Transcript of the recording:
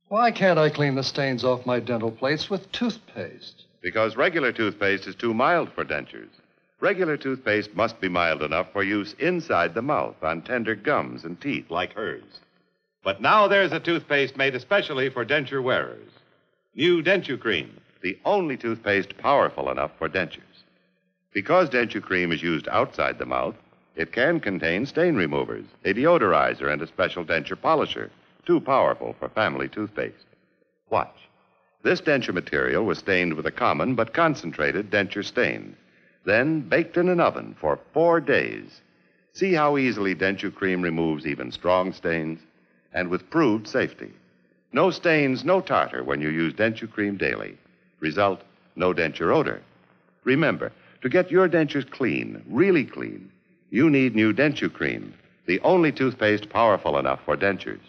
Why can't I clean the stains off my dental plates with toothpaste? Because regular toothpaste is too mild for dentures. Regular toothpaste must be mild enough for use inside the mouth on tender gums and teeth like hers. But now there's a toothpaste made especially for denture wearers. New Denture Cream, the only toothpaste powerful enough for dentures. Because Denture Cream is used outside the mouth, it can contain stain removers, a deodorizer, and a special denture polisher, too powerful for family toothpaste. Watch. This denture material was stained with a common but concentrated denture stain, then baked in an oven for 4 days. See how easily Denture Cream removes even strong stains, and with proved safety. No stains, no tartar when you use Denture Cream daily. Result, no denture odor. Remember, to get your dentures clean, really clean, you need new Denture Cream, the only toothpaste powerful enough for dentures.